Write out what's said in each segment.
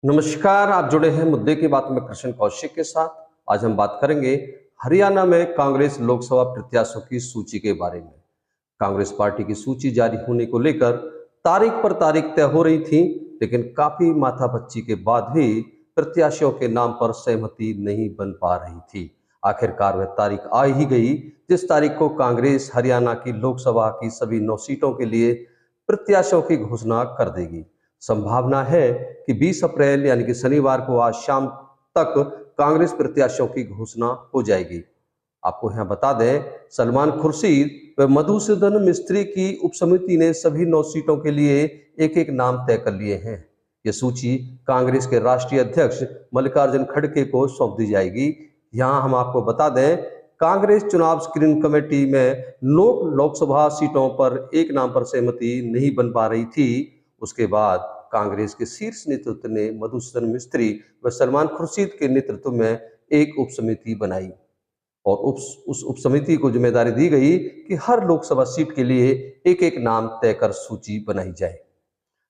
नमस्कार, आप जुड़े हैं मुद्दे की बात में कृष्ण कौशिक के साथ। आज हम बात करेंगे हरियाणा में कांग्रेस लोकसभा प्रत्याशियों की सूची के बारे में। कांग्रेस पार्टी की सूची जारी होने को लेकर तारीख पर तारीख तय हो रही थी, लेकिन काफी माथापच्ची के बाद भी प्रत्याशियों के नाम पर सहमति नहीं बन पा रही थी। आखिरकार वह तारीख आ ही गई जिस तारीख को कांग्रेस हरियाणा की लोकसभा की सभी 9 सीटों के लिए प्रत्याशियों की घोषणा कर देगी। संभावना है कि 20 अप्रैल यानी कि शनिवार को आज शाम तक कांग्रेस प्रत्याशियों की घोषणा हो जाएगी। आपको यहाँ बता दें, सलमान खुर्शीद व मधुसूदन मिस्त्री की उपसमिति ने सभी 9 सीटों के लिए एक एक नाम तय कर लिए हैं। यह सूची कांग्रेस के राष्ट्रीय अध्यक्ष मल्लिकार्जुन खड़गे को सौंप दी जाएगी। यहाँ हम आपको बता दें, कांग्रेस चुनाव स्क्रीनिंग कमेटी में 9 लोकसभा सीटों पर एक नाम पर सहमति नहीं बन पा रही थी। उसके बाद कांग्रेस के शीर्ष नेतृत्व ने मधुसूदन मिस्त्री व सलमान खुर्शीद के नेतृत्व में एक उपसमिति बनाई और उस उपसमिति को जिम्मेदारी दी गई कि हर लोकसभा सीट के लिए एक एक नाम तय कर सूची बनाई जाए।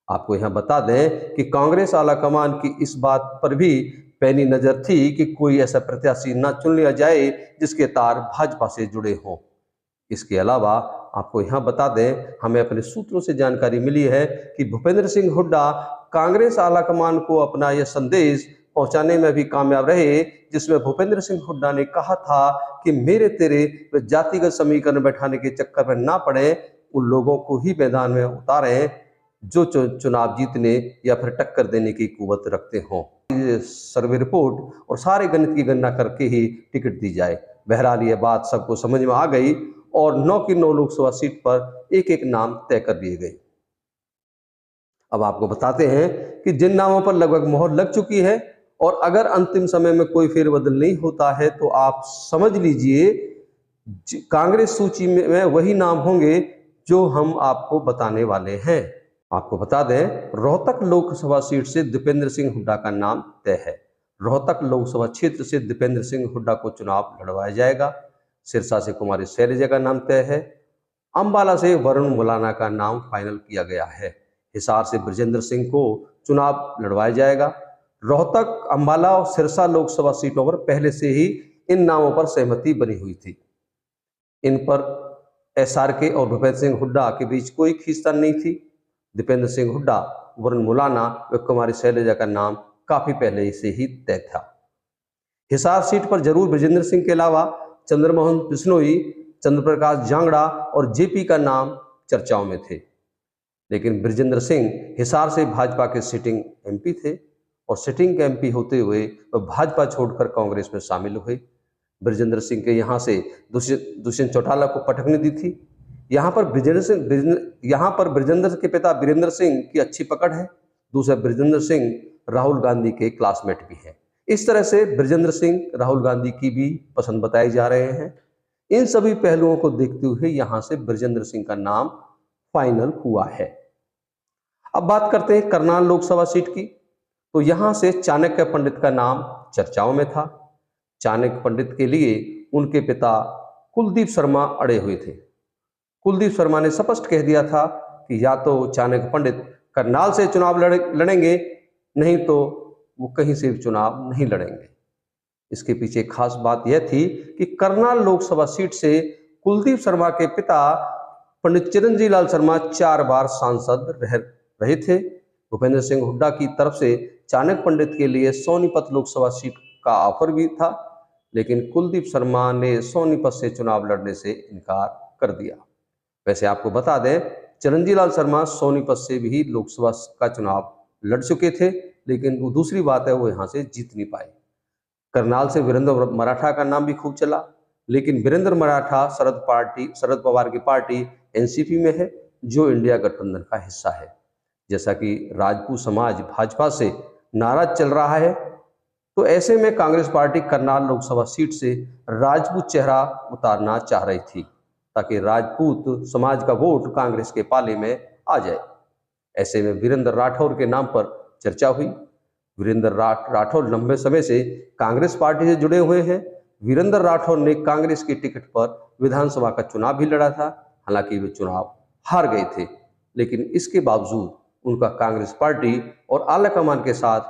आपको यहां बता दें कि कांग्रेस आलाकमान की इस बात पर भी पैनी नजर थी कि कोई ऐसा प्रत्याशी न चुन लिया जाए जिसके तार भाजपा से जुड़े हों। इसके अलावा आपको यहाँ बता दें, हमें अपने सूत्रों से जानकारी मिली है कि भूपेंद्र सिंह हुड्डा कांग्रेस आलाकमान को अपना यह संदेश पहुंचाने में भी कामयाब रहे, जिसमें भूपेंद्र सिंह हुड्डा ने कहा था कि मेरे तेरे जातिगत समीकरण बैठाने के चक्कर में ना पड़े, उन लोगों को ही मैदान में उतारें जो चुनाव जीतने या फिर टक्कर देने की कुवत रखते हों। सर्वे रिपोर्ट और सारे गणित की गणना करके ही टिकट दी जाए। बहरहाल ये बात सबको समझ में आ गई और 9 की 9 लोकसभा सीट पर एक एक नाम तय कर दिए गए। अब आपको बताते हैं कि जिन नामों पर लगभग मोहर लग चुकी है और अगर अंतिम समय में कोई फेरबदल नहीं होता है तो आप समझ लीजिए कांग्रेस सूची में वही नाम होंगे जो हम आपको बताने वाले हैं। आपको बता दें, रोहतक लोकसभा सीट से दीपेंद्र सिंह हुड्डा का नाम तय है। रोहतक लोकसभा क्षेत्र से दीपेंद्र सिंह हुड्डा को चुनाव लड़वाया जाएगा। सिरसा से कुमारी शैलजा का नाम तय है। अंबाला से वरुण मुलाना का नाम फाइनल किया गया है। हिसार से ब्रजेंद्र सिंह को चुनाव लड़वाया जाएगा। रोहतक, अंबाला और सिरसा लोकसभा सीटों पर पहले से ही इन नामों पर सहमति बनी हुई थी। इन पर SRK और भूपेंद्र सिंह हुड्डा के बीच कोई खींचतान नहीं थी। दीपेंद्र सिंह हुड्डा, वरुण मुलाना व कुमारी शैलजा का नाम काफी पहले से ही तय था। हिसार सीट पर जरूर ब्रजेंद्र सिंह के अलावा चंद्रमोहन बिश्नोई, चंद्रप्रकाश जांगड़ा और JP का नाम चर्चाओं में थे, लेकिन ब्रजेंद्र सिंह हिसार से भाजपा के सिटिंग MP थे और सिटिंग MP होते हुए वह भाजपा छोड़कर कांग्रेस में शामिल हुए। ब्रजेंद्र सिंह के यहाँ से दुष्यंत चौटाला को पटकने दी थी। यहाँ पर ब्रजेंद्र के पिता वीरेंद्र सिंह की अच्छी पकड़ है। दूसरा, ब्रजेंद्र सिंह राहुल गांधी के क्लासमेट भी है। इस तरह से ब्रजेंद्र सिंह राहुल गांधी की भी पसंद बताए जा रहे हैं। इन सभी पहलुओं को देखते हुए यहां से ब्रजेंद्र सिंह का नाम फाइनल हुआ है। अब बात करते हैं करनाल लोकसभा सीट की। तो यहां से चाणक्य पंडित का नाम चर्चाओं में था। चाणक्य पंडित के लिए उनके पिता कुलदीप शर्मा अड़े हुए थे। कुलदीप शर्मा ने स्पष्ट कह दिया था कि या तो चाणक्य पंडित करनाल से चुनाव लड़ेंगे, नहीं तो वो कहीं से भी चुनाव नहीं लड़ेंगे। इसके पीछे खास बात यह थी कि करनाल लोकसभा सीट से कुलदीप शर्मा के पिता पंडित चिरंजीव लाल शर्मा 4 बार सांसद रहे थे। भूपेंद्र सिंह हुड्डा की तरफ से चाणक्य पंडित के लिए सोनीपत लोकसभा सीट का ऑफर भी था, लेकिन कुलदीप शर्मा ने सोनीपत से चुनाव लड़ने से इनकार कर दिया। वैसे आपको बता दें, चिरंजीव लाल शर्मा सोनीपत से भी लोकसभा का चुनाव लड़ चुके थे, लेकिन वो दूसरी बात है, वो यहाँ से जीत नहीं पाए। करनाल से वीरेंद्र मराठा का नाम भी खूब चला, लेकिन वीरेंद्र मराठा शरद पवार की पार्टी NCP में है, जो इंडिया गठबंधन का हिस्सा है। जैसा कि राजपूत समाज भाजपा से नाराज चल रहा है, तो ऐसे में कांग्रेस पार्टी करनाल लोकसभा सीट से राजपूत चेहरा उतारना चाह रही थी, ताकि राजपूत समाज का वोट कांग्रेस के पाले में आ जाए। ऐसे में वीरेंद्र राठौर के नाम पर चर्चा हुई। वीरेंद्र राठौर लंबे समय से कांग्रेस पार्टी से जुड़े हुए हैं। वीरेंद्र राठौर ने कांग्रेस की टिकट पर विधानसभा का चुनाव भी लड़ा था। हालांकि वे चुनाव हार गए थे, लेकिन इसके बावजूद उनका कांग्रेस पार्टी और आलाकमान के साथ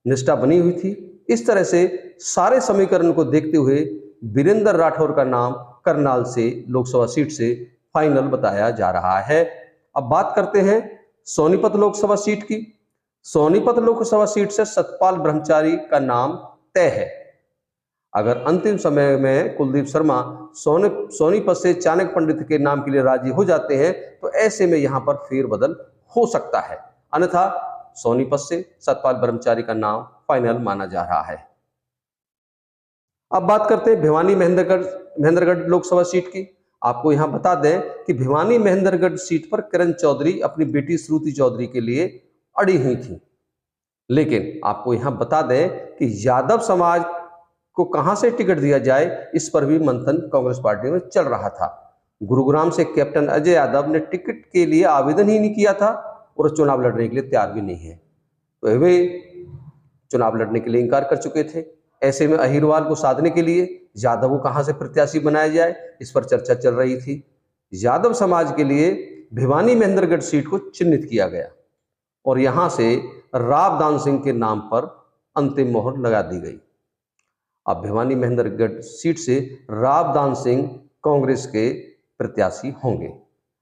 निष्ठा बनी हुई थी। इस तरह से सारे समीकरण को देखते हुए वीरेंद्र राठौर का नाम करनाल से लोकसभा सीट से फाइनल बताया जा रहा है। अब बात करते हैं सोनीपत लोकसभा सीट की। सोनीपत लोकसभा सीट से सतपाल ब्रह्मचारी का नाम तय है। अगर अंतिम समय में कुलदीप शर्मा सोनीपत से चाणक्य पंडित के नाम के लिए राजी हो जाते हैं तो ऐसे में यहां पर फेरबदल हो सकता है, अन्यथा सोनीपत से सतपाल ब्रह्मचारी का नाम फाइनल माना जा रहा है। अब बात करते हैं भिवानी महेंद्रगढ़ लोकसभा सीट की। आपको यहां बता दें कि भिवानी महेंद्रगढ़ सीट पर किरण चौधरी अपनी बेटी श्रुति चौधरी के लिए अड़ी हुई थी, लेकिन आपको यहां बता दें कि यादव समाज को कहां से टिकट दिया जाए, इस पर भी मंथन कांग्रेस पार्टी में चल रहा था। गुरुग्राम से कैप्टन अजय यादव ने टिकट के लिए आवेदन ही नहीं किया था और चुनाव लड़ने के लिए तैयार भी नहीं है, तो वे चुनाव लड़ने के लिए इनकार कर चुके थे। ऐसे में अहिरवाल को साधने के लिए यादव को कहां से प्रत्याशी बनाया जाए, इस पर चर्चा चल रही थी। यादव समाज के लिए भिवानी महेंद्रगढ़ सीट को चिन्हित किया गया और यहां से रावदान सिंह के नाम पर अंतिम मोहर लगा दी गई। अब भिवानी महेंद्रगढ़ सीट से रावदान सिंह कांग्रेस के प्रत्याशी होंगे।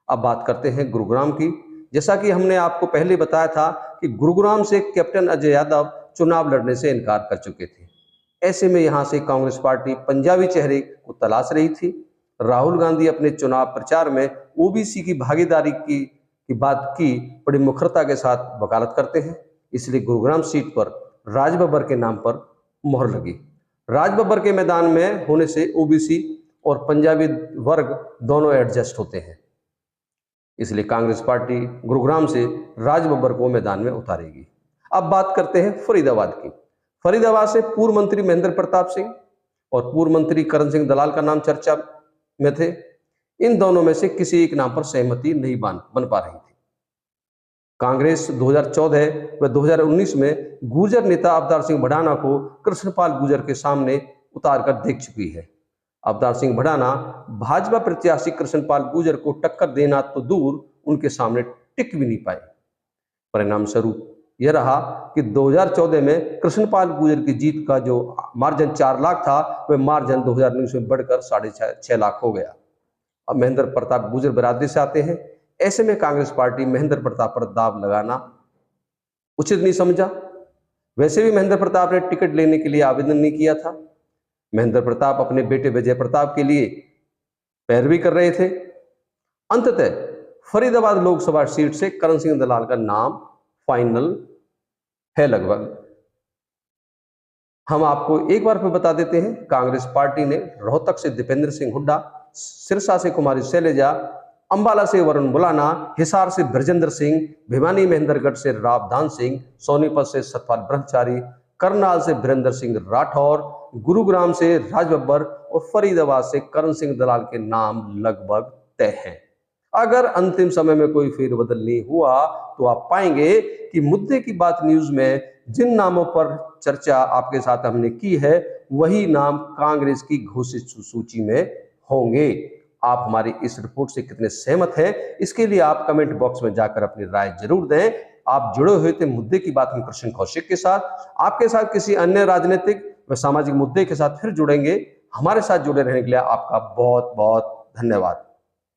अब बात करते हैं गुरुग्राम की। जैसा कि हमने आपको पहले बताया था कि गुरुग्राम से कैप्टन अजय यादव चुनाव लड़ने से इनकार कर चुके थे। ऐसे में यहां से कांग्रेस पार्टी पंजाबी चेहरे को तलाश रही थी। राहुल गांधी अपने चुनाव प्रचार में ओबीसी की भागीदारी की बात की बड़ी मुखरता के साथ वकालत करते हैं, इसलिए गुरुग्राम सीट पर राज बब्बर के नाम पर मोहर लगी। राज बब्बर के मैदान में होने से ओबीसी और पंजाबी वर्ग दोनों एडजस्ट होते हैं, इसलिए कांग्रेस पार्टी गुरुग्राम से राज बब्बर को मैदान में उतारेगी। अब बात करते हैं फरीदाबाद की। फरीदाबाद से पूर्व मंत्री महेंद्र प्रताप सिंह और पूर्व मंत्री करण सिंह दलाल का नाम चर्चा में थे। इन दोनों में से किसी एक नाम पर सहमति नहीं बन पा रही थी। कांग्रेस 2014 व 2019 में गुर्जर नेता अवतार सिंह भडाना को कृष्णपाल गुर्जर के सामने उतारकर देख चुकी है। अवतार सिंह भडाना भाजपा प्रत्याशी कृष्णपाल गुर्जर को टक्कर देना तो दूर, उनके सामने टिक भी नहीं पाए। परिणाम स्वरूप यह रहा कि 2014 में कृष्णपाल गुर्जर की जीत का जो मार्जिन 4 लाख था, वह मार्जिन 2019 में बढ़कर 6.5 लाख हो गया। अब महेंद्र प्रताप गुर्जर बरादरी से आते हैं। ऐसे में कांग्रेस पार्टी महेंद्र प्रताप पर दाव लगाना उचित नहीं समझा। वैसे भी महेंद्र प्रताप ने टिकट लेने के लिए आवेदन नहीं किया था। महेंद्र प्रताप अपने बेटे विजय प्रताप के लिए पैरवी कर रहे थे। अंततः फरीदाबाद लोकसभा सीट से करण सिंह दलाल का नाम फाइनल है लगभग। हम आपको एक बार फिर बता देते हैं, कांग्रेस पार्टी ने रोहतक से दीपेंद्र सिंह हुड्डा, सिरसा से कुमारी शैलजा, अंबाला से वरुण बुलाना, हिसार से ब्रजेंद्र सिंह, भिवानी महेंद्रगढ़ से रावदान सिंह, सोनीपत से सतपाल ब्रह्मचारी, करनाल से वीरेंद्र सिंह राठौर, गुरुग्राम से राज बब्बर और फरीदाबाद से करण सिंह दलाल के नाम लगभग तय हैं। अगर अंतिम समय में कोई फेरबदल नहीं हुआ तो आप पाएंगे कि मुद्दे की बात न्यूज में जिन नामों पर चर्चा आपके साथ हमने की है, वही नाम कांग्रेस की घोषित सूची में होंगे। आप हमारी इस रिपोर्ट से कितने सहमत हैं, इसके लिए आप कमेंट बॉक्स में जाकर अपनी राय जरूर दें। आप जुड़े हुए थे मुद्दे की बात में कृष्ण कौशिक के साथ। आपके साथ किसी अन्य राजनीतिक व सामाजिक मुद्दे के साथ फिर जुड़ेंगे। हमारे साथ जुड़े रहने के लिए आपका बहुत बहुत धन्यवाद।